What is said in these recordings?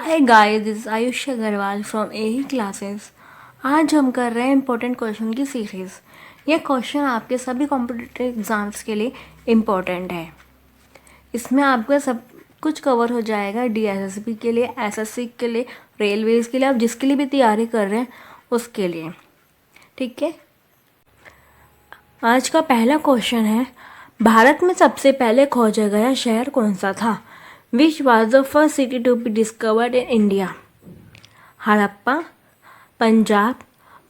Hi guys, this is Ayush Agarwal from एही classes. आज हम कर रहे हैं इम्पोर्टेंट क्वेश्चन की सीरीज़। ये क्वेश्चन आपके सभी कॉम्पिटिटिव एग्ज़ाम्स के लिए इम्पोर्टेंट है। इसमें आपका सब कुछ कवर हो जाएगा, डीएसएसबी के लिए, एसएससी के लिए, रेलवेज़ के लिए, आप जिसके लिए भी तैयारी कर रहे हैं उसके लिए। ठीक है, आज का पहला क्वेश्चन है, भारत में सबसे पहले खोजा गया शहर कौन सा था? Which was the first city to be discovered in India? Harappa, Punjab,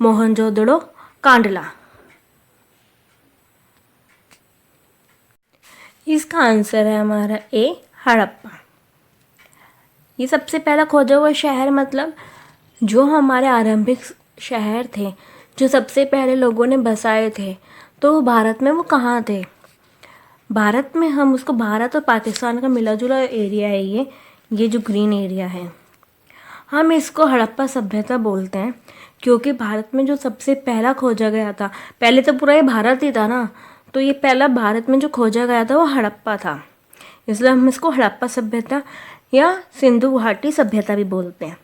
Mohenjodaro, Kandla. इसका आंसर है हमारा ए, हड़प्पा। ये सबसे पहला खोजा हुआ शहर मतलब जो हमारे आरंभिक शहर थे, जो सबसे पहले लोगों ने बसाए थे, तो भारत में वो कहाँ थे? भारत में हम उसको, भारत और पाकिस्तान का मिला जुला एरिया है ये जो ग्रीन एरिया है, हम इसको हड़प्पा सभ्यता बोलते हैं, क्योंकि भारत में जो सबसे पहला खोजा गया था, पहले तो पूरा ये भारत ही था ना, तो ये पहला भारत में जो खोजा गया था वो हड़प्पा था, इसलिए हम इसको हड़प्पा सभ्यता या सिंधु घाटी सभ्यता भी बोलते हैं।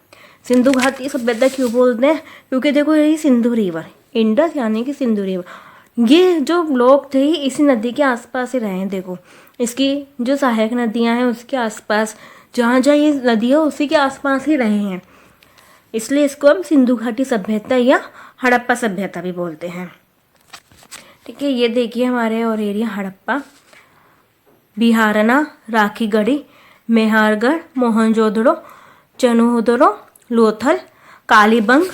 सिंधु घाटी सभ्यता क्यों बोलते हैं? क्योंकि देखो यही सिंधु रिवर, इंडस यानी कि सिंधु रिवर, ये जो लोग थे इसी नदी के आसपास ही रहे हैं। देखो इसकी जो सहायक नदियां हैं उसके आसपास, जहाँ जहाँ ये नदी है उसी के आसपास ही रहे हैं, इसलिए इसको हम सिंधु घाटी सभ्यता या हड़प्पा सभ्यता भी बोलते हैं। ठीक है, ये देखिए हमारे और एरिया हड़प्पा, बिहारना, राखीगढ़ी, मेहरगढ़, मोहनजोदड़ो, चनोदड़ो, लोथल, कालीबंग,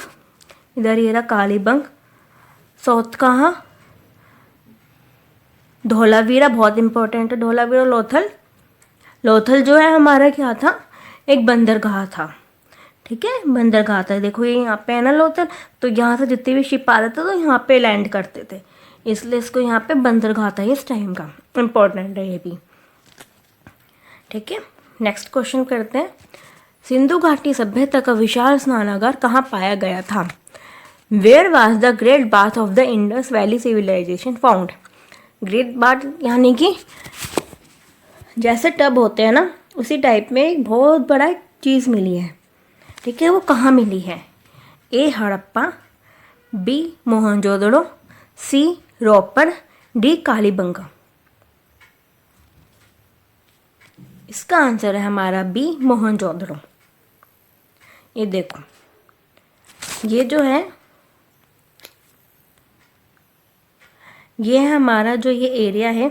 इधर ये रहा कालीबंग, सौतकहाँ, धोलावीरा, बहुत इंपॉर्टेंट है धोलावीरा, लोथल। लोथल जो है हमारा क्या था? एक बंदरगाह था। ठीक है, बंदरगाह था। देखो ये यहाँ पे है ना लोथल, तो यहाँ से जितने भी शिप आ रहे थे तो यहाँ पे लैंड करते थे, इसलिए इसको यहाँ पे बंदरगाह था इस टाइम का, इम्पोर्टेंट है ये भी। ठीक है, नेक्स्ट क्वेश्चन करते हैं। सिंधु घाटी सभ्यता का विशाल स्नानागार कहाँ पाया गया था? Where was the great bath of the Indus valley civilisation found? Great bath यानी कि जैसे टब होते हैं ना, उसी टाइप में एक बहुत बड़ा चीज़ मिली है। ठीक है, वो कहाँ मिली है? ए, हड़प्पा, बी, मोहनजोदड़ो, सी, रोपड़, डी, कालीबंगा। इसका आंसर है हमारा बी, मोहनजोदड़ो। ये देखो, ये जो है ये है हमारा जो ये एरिया है,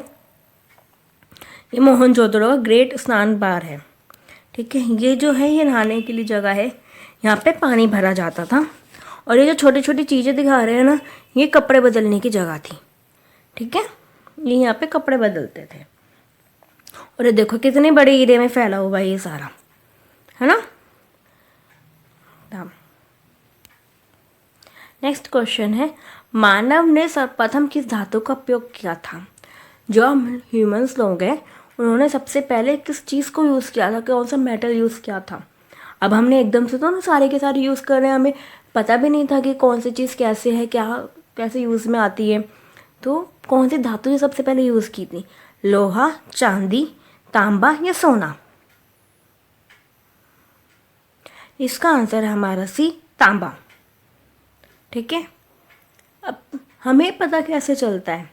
ये मोहनजोदड़ो का ग्रेट स्नान बार है। ठीक है, ये जो है ये नहाने के लिए जगह है, यहाँ पे पानी भरा जाता था, और ये जो छोटी छोटी चीज़ें दिखा रहे हैं ना, ये कपड़े बदलने की जगह थी। ठीक है, ये यहाँ पे कपड़े बदलते थे, और ये देखो कितने बड़े एरिया में फैला हुआ है ये सारा, है ना। नेक्स्ट क्वेश्चन है, मानव ने सर्वप्रथम किस धातु का उपयोग किया था? जो हम ह्यूमंस लोग हैं उन्होंने सबसे पहले किस चीज़ को यूज़ किया था, कौन सा मेटल यूज़ किया था? अब हमने एकदम से तो ना सारे के सारे यूज़ कर रहे हैं, हमें पता भी नहीं था कि कौन सी चीज़ कैसे है, क्या कैसे यूज़ में आती है। तो कौन सी धातु ने सबसे पहले यूज़ की थी? लोहा, चांदी, तांबा या सोना? इसका आंसर है हमारा सी, तांबा। ठीक है, अब हमें पता कैसे चलता है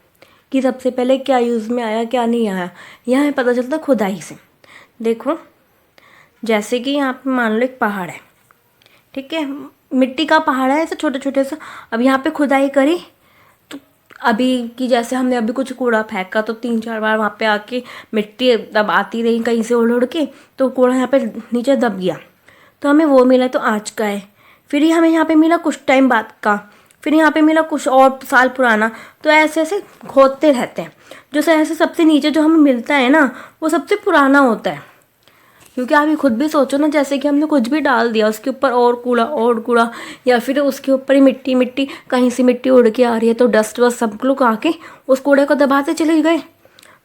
कि सबसे पहले क्या यूज़ में आया क्या नहीं आया? यह हमें पता चलता खुदाई से। देखो जैसे कि यहाँ पे मान लो एक पहाड़ है, ठीक है, मिट्टी का पहाड़ है, ऐसे छोटे छोटे सा। अब यहाँ पे खुदाई करी तो अभी कि जैसे हमने अभी कुछ कूड़ा फेंका तो 3-4 बार वहाँ पे आके मिट्टी दब आती रही कहीं से उड़ उड़ के, तो कूड़ा यहाँ पे नीचे दब गया, तो हमें वो मिला तो आज का है। फिर ही हमें यहाँ पे मिला कुछ टाइम बाद का, फिर यहाँ पे मिला कुछ और साल पुराना, तो ऐसे ऐसे खोदते रहते हैं। जो ऐसे सबसे नीचे जो हमें मिलता है ना, वो सबसे पुराना होता है। क्योंकि आप ये खुद भी सोचो ना, जैसे कि हमने कुछ भी डाल दिया उसके ऊपर और कूड़ा, या फिर उसके ऊपर ही मिट्टी मिट्टी, कहीं से मिट्टी उड़ के आ रही है तो डस्ट वस्ट सब लोग आके उस कूड़े को दबाते चले गए।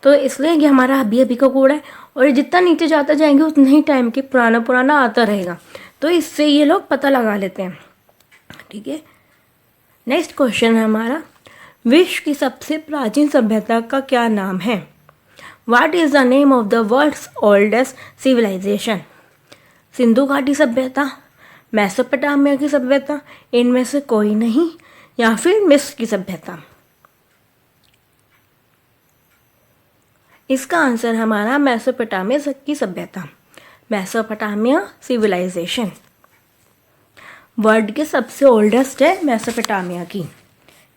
तो इसलिए ये हमारा अभी अभी का कूड़ा है, और ये जितना नीचे जाते जाएंगे उतना ही टाइम के पुराना पुराना आता रहेगा, तो इससे ये लोग पता लगा लेते हैं। ठीक है, नेक्स्ट क्वेश्चन है हमारा, विश्व की सबसे प्राचीन सभ्यता का क्या नाम है? What is the name of the world's oldest civilization? Sindhu घाटी सभ्यता, मेसोपोटामिया की सभ्यता, इनमें से कोई नहीं, या फिर मिस्र की सभ्यता? इसका आंसर हमारा मेसोपोटामिया की सभ्यता, मेसोपोटामिया सिविलाइजेशन। वर्ल्ड के सबसे ओल्डेस्ट है मेसोपोटामिया की,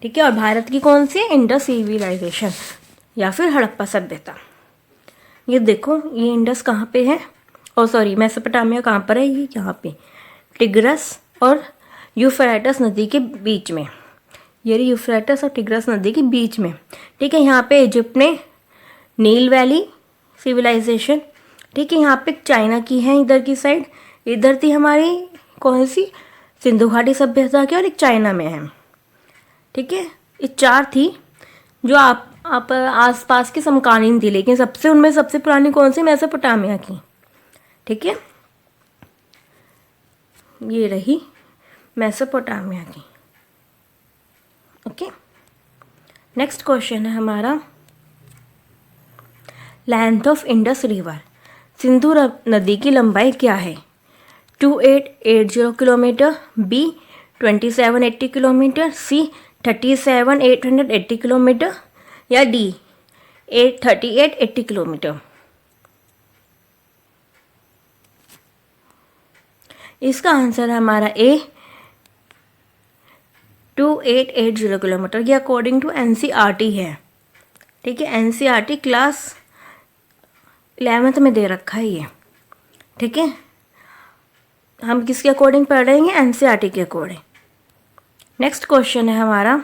ठीक है। और भारत की कौन सी है? इंडस सिविलाइजेशन या फिर हड़प्पा सभ्यता। ये देखो, ये इंडस कहाँ पे है, और सॉरी मेसोपोटामिया कहाँ पर है? ये यहाँ पे टिग्रस और यूफ्रेटस नदी के बीच में, ये यूफ्रेटस और टिग्रस नदी के बीच में, ठीक है। यहाँ पे इजिप्ट ने नील वैली सिविलाइजेशन, ठीक है। यहाँ पे चाइना की है इधर की साइड, इधर थी हमारी कौन सी? सिंधु घाटी सभ्यता की, और एक चाइना में है, ठीक है। ये 4 थी जो आप आसपास की समकालीन थी, लेकिन उनमें सबसे पुरानी कौन सी? मेसोपोटामिया की, ठीक है। ये रही मेसोपोटामिया की, ओके। नेक्स्ट क्वेश्चन है हमारा, length of Indus river, Sindhu नदी की लंबाई क्या है? 2880 किलोमीटर, बी 2780 किलोमीटर, सी 37880 किलोमीटर, या डी 3880 किलोमीटर? इसका आंसर हमारा ए 2880 किलोमीटर। ये अकॉर्डिंग टू एनसीईआरटी है, ठीक है। एनसीईआरटी क्लास 11th में दे रखा है ये, ठीक है। हम किसके अकॉर्डिंग पढ़ रहे हैं? एनसीईआरटी के अकॉर्डिंग। नेक्स्ट क्वेश्चन है हमारा,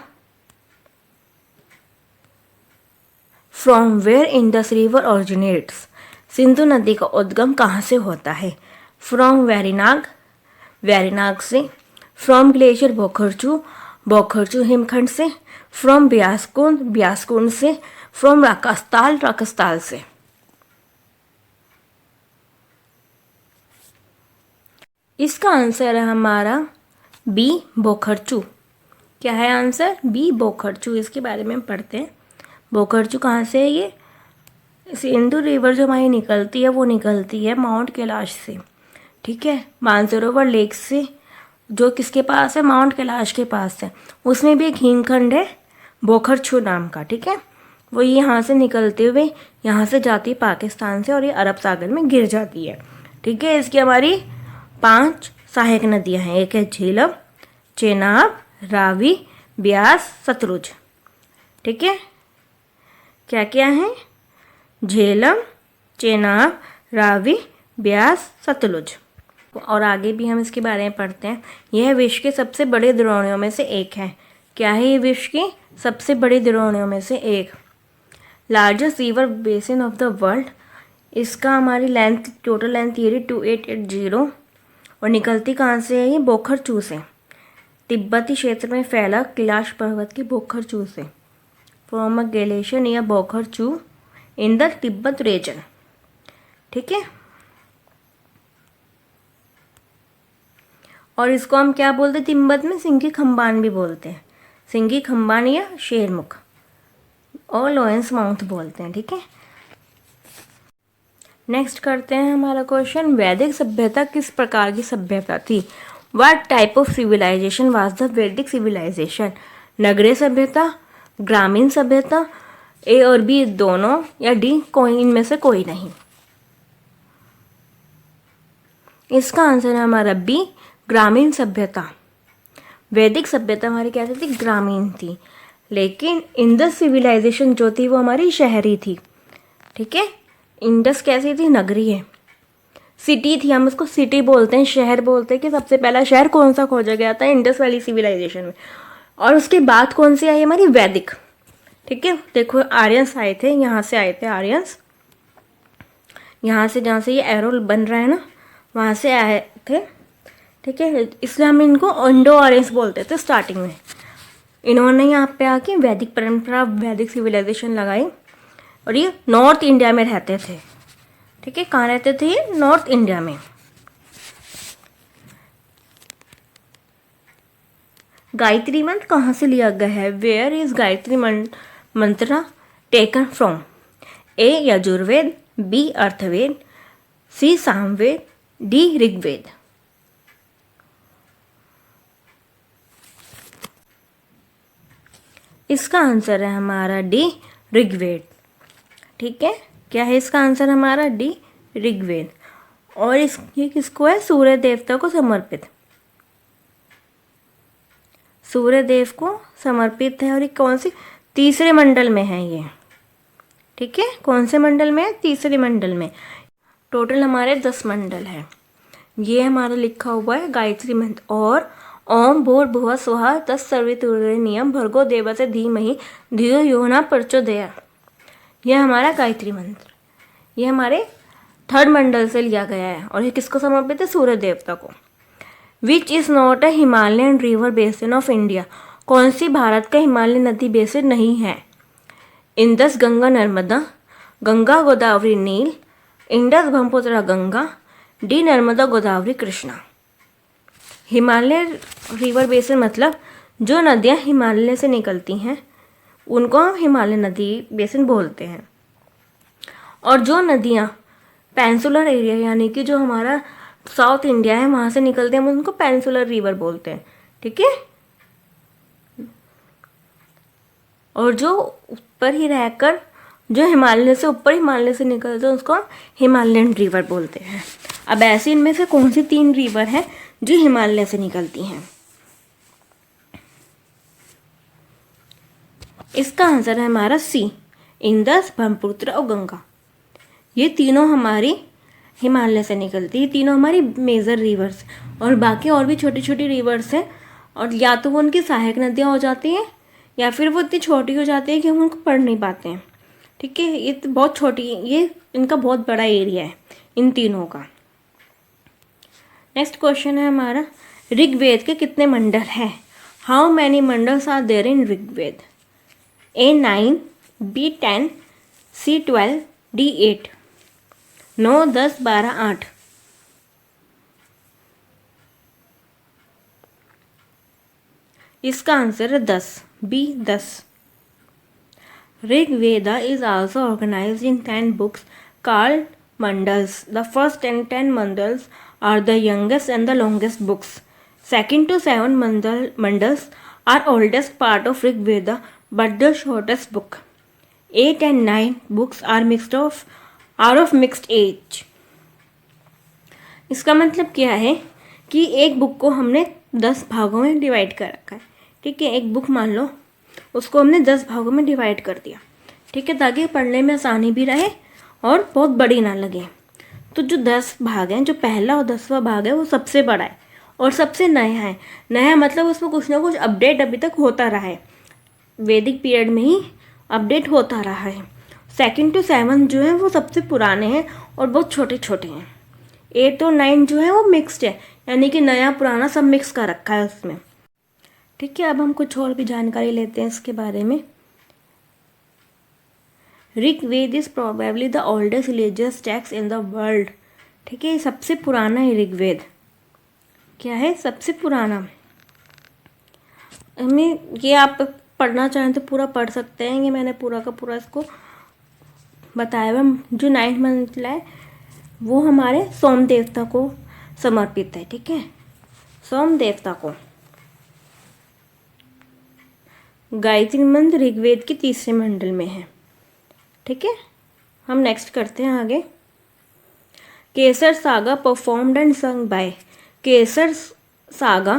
from where Indus river originates, Sindhu नदी का उद्गम कहाँ से होता है? फ्रॉम वेरिनाग, वेरिनाग से, फ्रॉम ग्लेशियर बोखरचू, बोखरचू हिमखंड से, फ्रॉम ब्यासकुंड, ब्यासकुंड से, फ्रॉम राकास्ताल, राकास्ताल से? इसका आंसर है हमारा बी बोखरचू। क्या है आंसर? बी बोखरचू। इसके बारे में हम पढ़ते हैं। बोखरचू कहाँ से है? ये सिंधु रिवर जो हमारी निकलती है वो निकलती है माउंट कैलाश से, ठीक है। मानसरोवर लेक से, जो किसके पास है? माउंट कैलाश के पास है। उसमें भी एक हिमखंड है बोखरचू नाम का, ठीक है। वो यहाँ से निकलते हुए यहाँ से जाती है पाकिस्तान से, और ये अरब सागर में गिर जाती है, ठीक है। इसकी हमारी 5 सहायक नदियाँ हैं। एक है झेलम, चेनाब, रावी, ब्यास, सतलुज, ठीक है। क्या क्या है? झेलम, चेनाब, रावी, ब्यास, सतलुज। और आगे भी हम इसके बारे में पढ़ते हैं। यह विश्व के सबसे बड़े द्रोणियों में से एक है। क्या है ये विश्व की सबसे बड़ी द्रोणियों में से एक? Largest river basin of the world. इसका हमारी लेंथ, टोटल लेंथ ये 2880, और निकलती कहाँ से है? ये बोखरचू से, तिब्बती क्षेत्र में फैला कैलाश पर्वत की बोखरचू से, from a glacier near Bokharchu in the Tibet region, ठीक है। और इसको हम क्या बोलते हैं तिब्बत में? सिंगी खम्बान भी बोलते हैं, सिंगी खम्बान या शेरमुख, और लोएंस माउंट बोलते हैं, ठीक है। नेक्स्ट करते हैं हमारा क्वेश्चन, वैदिक सभ्यता किस प्रकार की सभ्यता थी? What type of civilisation was the Vedic civilisation? नगरीय सभ्यता, ग्रामीण सभ्यता, ए और बी दोनों, या डी कोई इनमें से कोई नहीं? इसका आंसर है हमारा बी ग्रामीण सभ्यता। वैदिक सभ्यता हमारी कैसी थी? ग्रामीण थी, लेकिन इंडस सिविलाइजेशन जो थी वो हमारी शहरी थी, ठीक है। इंडस कैसी थी? नगरीय, सिटी थी, हम उसको सिटी बोलते हैं, शहर बोलते हैं। कि सबसे पहला शहर कौन सा खोजा गया था? इंडस वैली सिविलाइजेशन में। और उसके बाद कौन सी आई? हमारी वैदिक, ठीक है। देखो आर्यंस आए थे, यहाँ से आए थे आर्यंस, यहाँ से जहाँ से ये एरो बन रहा है ना, वहाँ से आए थे, ठीक है। इसलिए हम इनको इंडो आर्यंस बोलते थे स्टार्टिंग में। इन्होंने यहाँ पे आके वैदिक परंपरा, वैदिक सिविलाइजेशन लगाई, और ये नॉर्थ इंडिया में रहते थे, ठीक है। कहाँ रहते थे ये? नॉर्थ इंडिया में। गायत्री मंत्र कहाँ से लिया गया है? Where is Gayatri mantra taken from? A Yajurveda, B Atharvaveda, C Samaveda, D Rigveda. इसका आंसर है हमारा डी ऋग्वेद। ठीक है, क्या है इसका आंसर हमारा डी ऋग्वेद। और ये किसको है? सूर्य देवता को समर्पित, सूर्य देव को समर्पित है। और ये कौन सी? तीसरे मंडल में है ये। ठीक है, कौन से मंडल में है? तीसरे मंडल में। टोटल हमारे 10 मंडल है। ये हमारा लिखा हुआ है गायत्री मंत्र। और ओम भूर्भुवः स्वः तत्सवितुर्वरेण्यं भर्गो देवस्य धीमहि धियो यो न प्रचोदयात्। यह हमारा गायत्री मंत्र, ये हमारे 3rd मंडल से लिया गया है। और ये किसको समर्पित है? सूर्य देवता को। Which is not a Himalayan river basin of India. कौन सी भारत का हिमालय नदी बेसिन नहीं है? Indus Ganga Narmada, Ganga Godavari Nile, Indus Brahmaputra Ganga, D Narmada Godavari Krishna. Himalaya river basin मतलब जो नदियाँ हिमालय से निकलती हैं उनको हम हिमालय नदी बेसिन बोलते हैं। और जो नदियाँ पेनिनसुलर एरिया यानी कि जो हमारा साउथ इंडिया है वहाँ से निकलते हैं हम उनको पेनिनसुलर रिवर बोलते हैं। ठीक है, और जो ऊपर ही रहकर जो हिमालय से ऊपर हिमालय से निकलते हैं उसको हिमालयन रिवर बोलते हैं। अब ऐसे इनमें से कौन सी 3 रिवर हैं जो हिमालय से निकलती हैं? इसका आंसर है हमारा सी, इंदस, ब्रह्मपुत्र और गंगा। ये तीनों हमारी हिमालय से निकलती है, तीनों हमारी मेजर रिवर्स। और बाकी और भी छोटी छोटी रिवर्स हैं, और या तो वो उनकी सहायक नदियाँ हो जाती हैं या फिर वो इतनी छोटी हो जाती है कि हम उनको पढ़ नहीं पाते हैं। ठीक है, ये तो बहुत छोटी, ये इनका बहुत बड़ा एरिया है इन तीनों का। नेक्स्ट क्वेश्चन है हमारा, ऋग्वेद के कितने मंडल हैं? How many mandals are there in Rigveda? A 9, B 10, C 12, D 8। 9, 10, 12, 8। इसका आंसर है 10, B 10। Rigveda is also organized in 10 books called mandals. The first 10 mandals are the youngest and the longest books. Second to 7 mandals are oldest part of Rigveda but the shortest book. 8 and 9 books are of mixed age. इसका मतलब क्या है कि एक book को हमने 10 भागों में डिवाइड कर रखा है। ठीक है, एक बुक मान लो उसको हमने 10 भागों में डिवाइड कर दिया। ठीक है, ताकि पढ़ने में आसानी भी रहे और बहुत बड़ी ना लगे। तो जो 10 भाग हैं, जो पहला और 10वां भाग है वो सबसे बड़ा है और सबसे नया है। नया मतलब उसमें कुछ ना कुछ अपडेट अभी तक होता रहा है, वैदिक पीरियड में ही अपडेट होता रहा है। 2 to 7 जो है वो सबसे पुराने हैं और बहुत छोटे छोटे हैं। 8 और 9 जो है वो मिक्सड है, यानी कि नया पुराना सब मिक्स कर रखा है उसमें। ठीक है, अब हम कुछ और भी जानकारी लेते हैं इसके बारे में। Rigveda is probably the oldest religious text in the world. ठीक है, सबसे पुराना है ऋग्वेद। क्या है? सबसे पुराना। हमें ये आप पढ़ना चाहें तो पूरा पढ़ सकते हैं, ये मैंने पूरा का पूरा इसको बताया हुआ। जो 9th मंडल है वो हमारे सोम देवता को समर्पित है। ठीक है, सोम देवता को। गायत्री मंत्र ऋग्वेद के 3रे मंडल में है। ठीक है, हम नेक्स्ट करते हैं आगे। Kesar saga performed and sung by. Kesar saga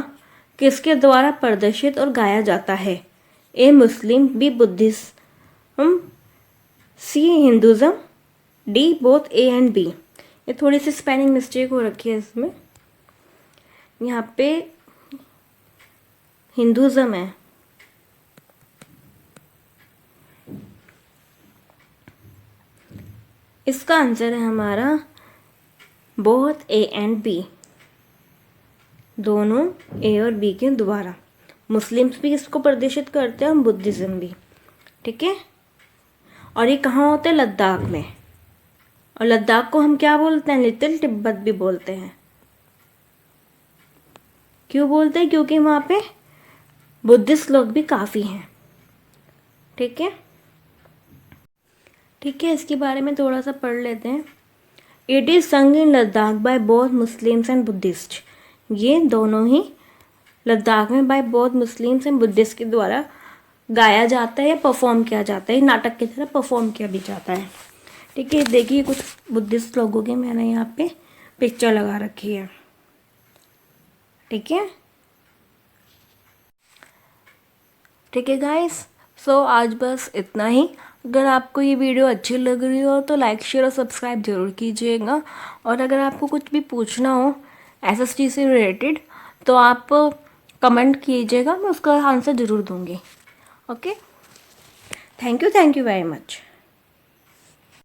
किसके द्वारा प्रदर्शित और गाया जाता है? A Muslim, B Buddhism, C Hinduism, D both A and B. ये थोड़ी सी स्पेलिंग मिस्टेक हो रखी है इसमें, यहाँ पे हिंदुज़म है। इसका आंसर है हमारा बोथ ए एंड बी, दोनों ए और बी के द्वारा। मुस्लिम्स भी इसको प्रदर्शित करते हैं और बुद्धिज़्म भी। ठीक है, और ये कहाँ होते हैं? लद्दाख में। और लद्दाख को हम क्या बोलते हैं? लिटिल तिब्बत भी बोलते हैं। क्यों बोलते हैं? क्योंकि वहाँ पे बुद्धिस्ट लोग भी काफ़ी हैं। ठीक है, ठीक है, इसके बारे में थोड़ा सा पढ़ लेते हैं it is sung in Ladakh by both Muslims and Buddhist. ये दोनों ही लद्दाख में by both Muslims and Buddhist के द्वारा गाया जाता है या परफॉर्म किया जाता है, नाटक की तरह परफॉर्म किया भी जाता है। ठीक है, देखिए कुछ बुद्धिस्ट लोगों की मैंने यहाँ पे पिक्चर लगा रखी है। ठीक है, ठीक है गाइस, सो आज बस इतना ही। अगर आपको ये वीडियो अच्छी लग रही हो तो लाइक शेयर और सब्सक्राइब ज़रूर कीजिएगा। और अगर आपको कुछ भी पूछना हो SST से रिलेटेड तो आप कमेंट कीजिएगा, मैं उसका आंसर ज़रूर दूँगी। Okay, thank you very much.